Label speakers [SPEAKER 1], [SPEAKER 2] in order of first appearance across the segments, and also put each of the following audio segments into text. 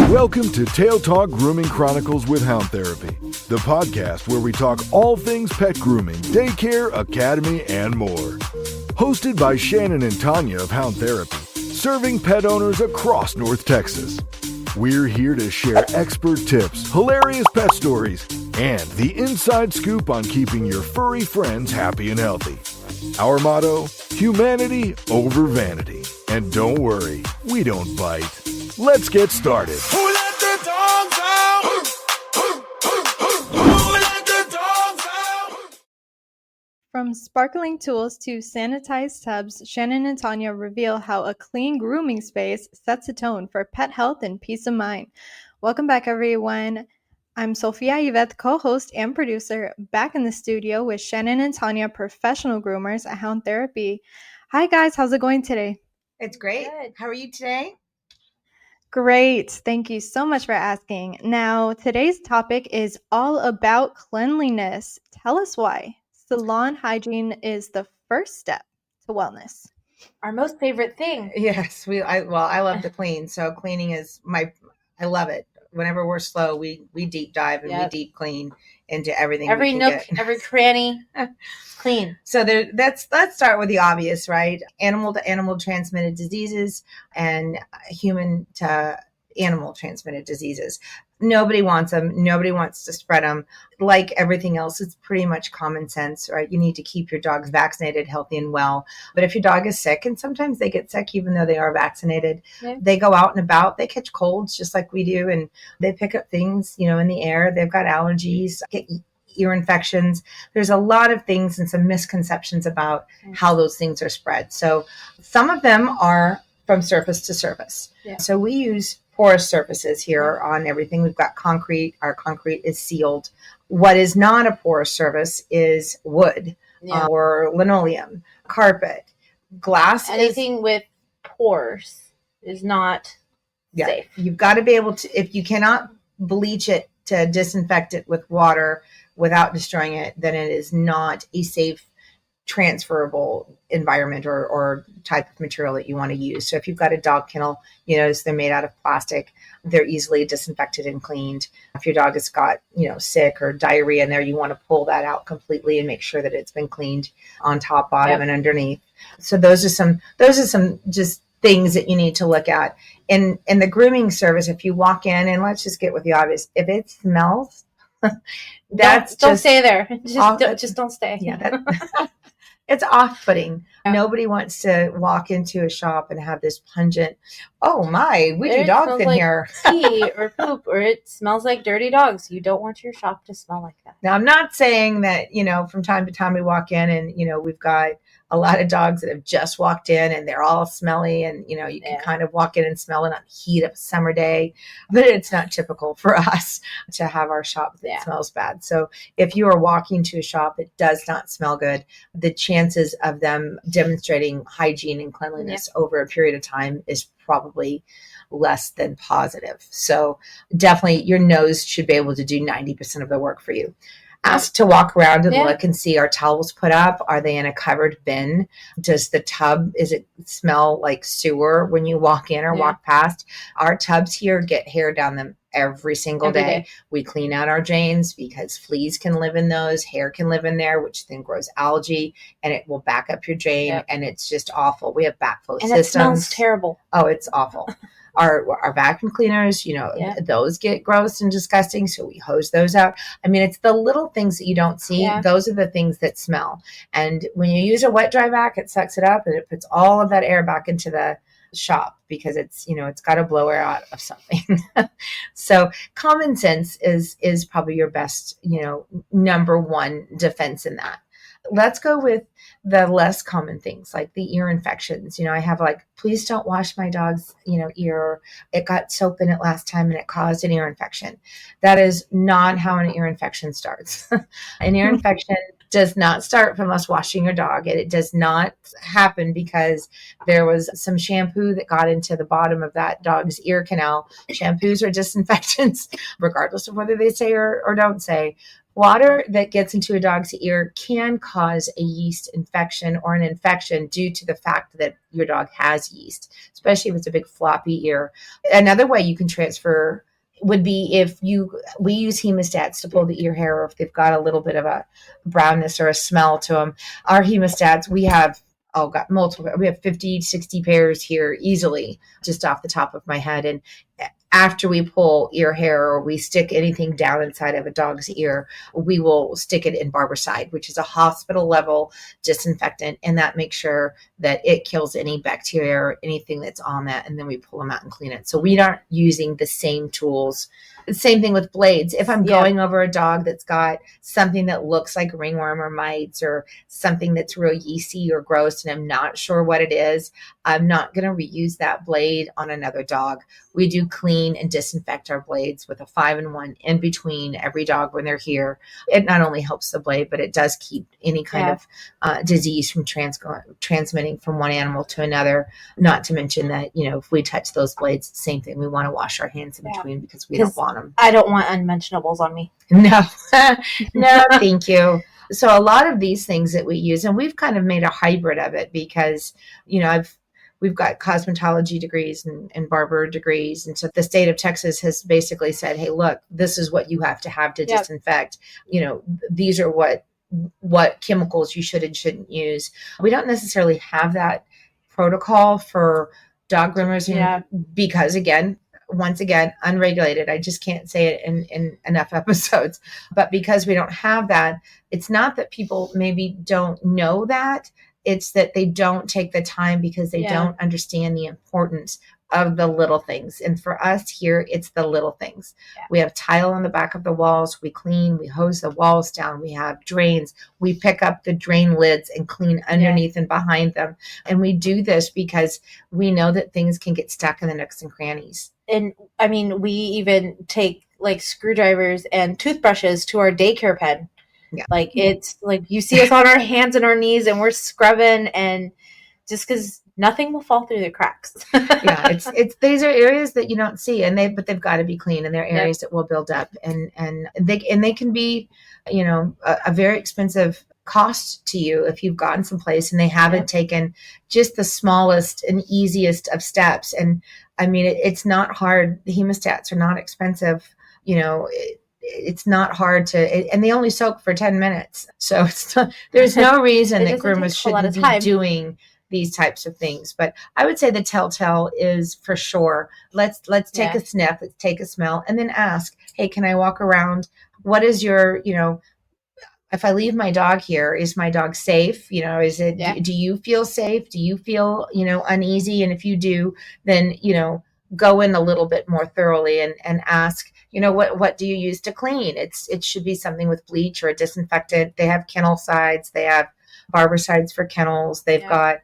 [SPEAKER 1] Welcome to Tail Talk Grooming Chronicles with Hound Therapy, the podcast where we talk all things pet grooming, daycare, academy, and more. Hosted by Shannon and Tanya of Hound Therapy, serving pet owners across North Texas. We're here to share expert tips, hilarious pet stories, and the inside scoop on keeping your furry friends happy and healthy. Our motto, humanity over vanity. And don't worry, we don't bite. Let's get started.
[SPEAKER 2] Who let the dogs out? Who let the dogs out?
[SPEAKER 3] From sparkling tools to sanitized tubs, Shannon and Tanya reveal how a clean grooming space sets a tone for pet health and peace of mind. Welcome back, everyone. I'm Sophia Yvette, co-host and producer, back in the studio with Shannon and Tanya, professional groomers at Hound Therapy. Hi, guys. How's it going today?
[SPEAKER 4] It's great.
[SPEAKER 5] Good.
[SPEAKER 4] How are you today?
[SPEAKER 3] Great. Thank you so much for asking. Now, today's topic is all about cleanliness. Tell us why. Salon hygiene is the first step to wellness.
[SPEAKER 5] Our most favorite thing.
[SPEAKER 4] Yes, I love to clean. So cleaning is I love it. Whenever we're slow, we deep dive and
[SPEAKER 5] Yep.
[SPEAKER 4] we deep clean into everything.
[SPEAKER 5] Every
[SPEAKER 4] we can
[SPEAKER 5] nook,
[SPEAKER 4] get.
[SPEAKER 5] every cranny, clean.
[SPEAKER 4] So let's start with the obvious, right? Animal to animal transmitted diseases and human to animal transmitted diseases. Nobody wants them. Nobody wants to spread them. Like everything else, it's pretty much common sense, right? You need to keep your dogs vaccinated, healthy, and well. But if your dog is sick, and sometimes they get sick even though they are vaccinated,
[SPEAKER 5] Yeah.
[SPEAKER 4] they go out and about, they catch colds just like we do, and they pick up things, in the air. They've got allergies, get ear infections. There's a lot of things and some misconceptions about how those things are spread. So some of them are from surface to surface.
[SPEAKER 5] Yeah.
[SPEAKER 4] So we use porous surfaces here on everything. We've got concrete. Our concrete is sealed. What is not a porous surface is wood or linoleum, carpet, glass.
[SPEAKER 5] Anything with pores is not safe.
[SPEAKER 4] You've got to be able to, if you cannot bleach it to disinfect it with water without destroying it, then it is not a safe transferable environment or type of material that you want to use. So if you've got a dog kennel, so they're made out of plastic, they're easily disinfected and cleaned. If your dog has got, sick or diarrhea in there, you want to pull that out completely and make sure that it's been cleaned on top, bottom, and underneath. So those are some just things that you need to look at. In the grooming service, if you walk in, and let's just get with the obvious, if it smells,
[SPEAKER 5] don't stay there. Just don't stay.
[SPEAKER 4] Yeah, it's off-putting.
[SPEAKER 5] Yeah.
[SPEAKER 4] Nobody wants to walk into a shop and have this pungent, oh my, we do
[SPEAKER 5] It
[SPEAKER 4] dogs
[SPEAKER 5] smells
[SPEAKER 4] in
[SPEAKER 5] like
[SPEAKER 4] here.
[SPEAKER 5] pee or poop, or it smells like dirty dogs. You don't want your shop to smell like that.
[SPEAKER 4] Now, I'm not saying that, from time to time we walk in and, we've got a lot of dogs that have just walked in and they're all smelly and, you can kind of walk in and smell it on the heat of a summer day, but it's not typical for us to have our shop that smells bad. So if you are walking to a shop that does not smell good, the chances of them demonstrating hygiene and cleanliness over a period of time is probably less than positive. So definitely your nose should be able to do 90% of the work for you. Ask to walk around and look and see, are towels put up? Are they in a covered bin? Does the tub, is it smell like sewer when you walk in or walk past? Our tubs here get hair down them every single day. We clean out our drains because fleas can live in those, hair can live in there, which then grows algae and it will back up your drain. And it's just awful. We have backflow systems.
[SPEAKER 5] And it smells terrible.
[SPEAKER 4] Oh, it's awful. Our vacuum cleaners, those get gross and disgusting. So we hose those out. I mean, it's the little things that you don't see.
[SPEAKER 5] Yeah.
[SPEAKER 4] Those are the things that smell. And when you use a wet dry vac, it sucks it up and it puts all of that air back into the shop because it's, it's got to blow air out of something. So common sense is probably your best, number one defense in that. Let's go with the less common things like the ear infections. I have please don't wash my dog's, ear. It got soap in it last time and it caused an ear infection. That is not how an ear infection starts. An ear infection does not start from us washing your dog. It does not happen because there was some shampoo that got into the bottom of that dog's ear canal. Shampoos are disinfectants, regardless of whether they say or don't say. Water that gets into a dog's ear can cause a yeast infection or an infection due to the fact that your dog has yeast, especially if it's a big floppy ear. Another way you can transfer would be we use hemostats to pull the ear hair, or if they've got a little bit of a brownness or a smell to them. Our hemostats, we have got multiple. We have 50, 60 pairs here easily, just off the top of my head. And after we pull ear hair or we stick anything down inside of a dog's ear, we will stick it in barbicide, which is a hospital level disinfectant. And that makes sure that it kills any bacteria or anything that's on that. And then we pull them out and clean it. So we aren't using the same tools. The same thing with blades. If I'm going over a dog that's got something that looks like ringworm or mites or something that's real yeasty or gross and I'm not sure what it is, I'm not going to reuse that blade on another dog. We do clean and disinfect our blades with a 5-in-1 in between every dog when they're here. It not only helps the blade, but it does keep any kind of disease from transmitting from one animal to another. Not to mention that, if we touch those blades, same thing. We want to wash our hands in between because we don't want them.
[SPEAKER 5] I don't want unmentionables on me.
[SPEAKER 4] No, no, thank you. So a lot of these things that we use, and we've kind of made a hybrid of it because, we've got cosmetology degrees and barber degrees. And so the state of Texas has basically said, hey, look, this is what you have to disinfect. These are what chemicals you should and shouldn't use. We don't necessarily have that protocol for dog groomers because, once again, unregulated. I just can't say it in enough episodes. But because we don't have that, it's not that people maybe don't know that. It's that they don't take the time because they don't understand the importance of the little things. And for us here, it's the little things. Yeah. We have tile on the back of the walls. We clean, we hose the walls down. We have drains. We pick up the drain lids and clean underneath and behind them. And we do this because we know that things can get stuck in the nooks and crannies.
[SPEAKER 5] And I mean, we even take like screwdrivers and toothbrushes to our daycare pen. Yeah. Like it's like you see us on our hands and our knees and we're scrubbing, and just because nothing will fall through the cracks.
[SPEAKER 4] It's these are areas that you don't see, but they've got to be clean, and they're areas that will build up, and they can be, a very expensive cost to you if you've gotten someplace and they haven't taken just the smallest and easiest of steps. And I mean, it's not hard. The hemostats are not expensive, it's not hard and they only soak for 10 minutes. So there's no reason that groomers shouldn't be doing these types of things. But I would say the telltale is for sure, let's take a sniff, let's take a smell, and then ask, hey, can I walk around? What is your, if I leave my dog here, is my dog safe? Is it, do you feel safe? Do you feel, uneasy? And if you do, then, go in a little bit more thoroughly and ask, what do you use to clean? It should be something with bleach or a disinfectant. They have kennel sides. They have barbicides for kennels. They've got,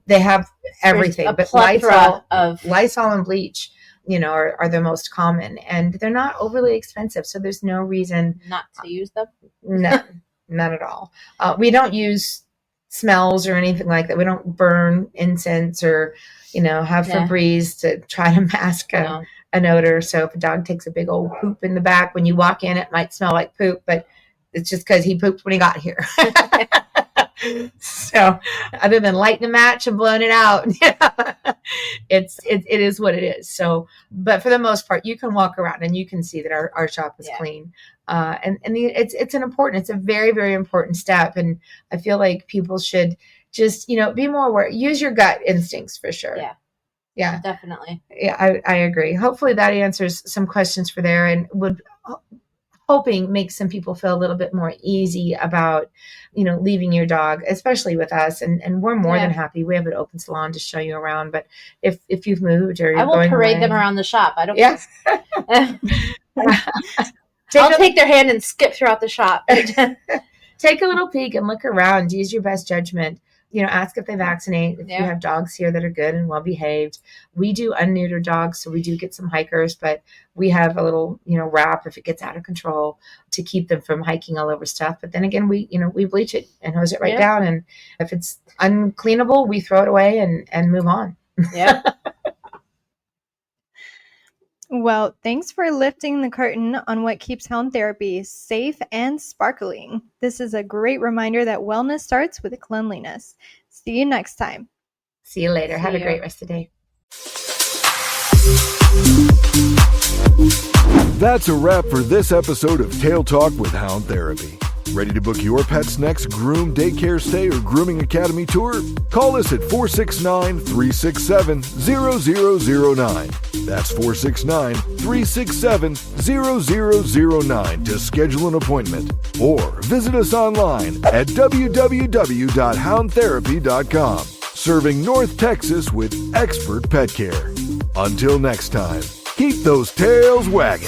[SPEAKER 4] they have everything. But Lysol and bleach, are the most common, and they're not overly expensive. So there's no reason
[SPEAKER 5] not to use them.
[SPEAKER 4] No, not at all. We don't use smells or anything like that. We don't burn incense or, have Febreze to try to mask an odor. So if a dog takes a big old poop in the back, when you walk in, it might smell like poop, but it's just because he pooped when he got here. So other than lighting a match and blowing it out, it is what it is. So, but for the most part, you can walk around and you can see that our shop is clean. It's a very, very important step. And I feel like people should just, be more aware, use your gut instincts for sure. Yeah,
[SPEAKER 5] definitely.
[SPEAKER 4] Yeah, I agree. Hopefully that answers some questions for there, and would hoping makes some people feel a little bit more easy about, leaving your dog, especially with us. And we're more than happy. We have an open salon to show you around. But if you've moved or
[SPEAKER 5] I will parade them around the shop. I don't care. I'll take their hand and skip throughout the shop.
[SPEAKER 4] Take a little peek and look around. Use your best judgment. Ask if they vaccinate, if you have dogs here that are good and well behaved. We do unneutered dogs, so we do get some hikers, but we have a little, wrap if it gets out of control to keep them from hiking all over stuff. But then again, we bleach it and hose it right down. And if it's uncleanable, we throw it away and move on.
[SPEAKER 3] Yeah. Well, thanks for lifting the curtain on what keeps hound therapy safe and sparkling. This is a great reminder that wellness starts with cleanliness. See you next time.
[SPEAKER 4] See you later. Have a
[SPEAKER 5] you.
[SPEAKER 4] great rest of the day.
[SPEAKER 1] That's a wrap for this episode of Tail Talk with Hound Therapy. Ready to book your pet's next groom, daycare stay, or grooming academy tour? Call us at 469-367-0009. That's 469-367-0009 to schedule an appointment. Or visit us online at www.houndtherapy.com. Serving North Texas with expert pet care. Until next time, keep those tails wagging.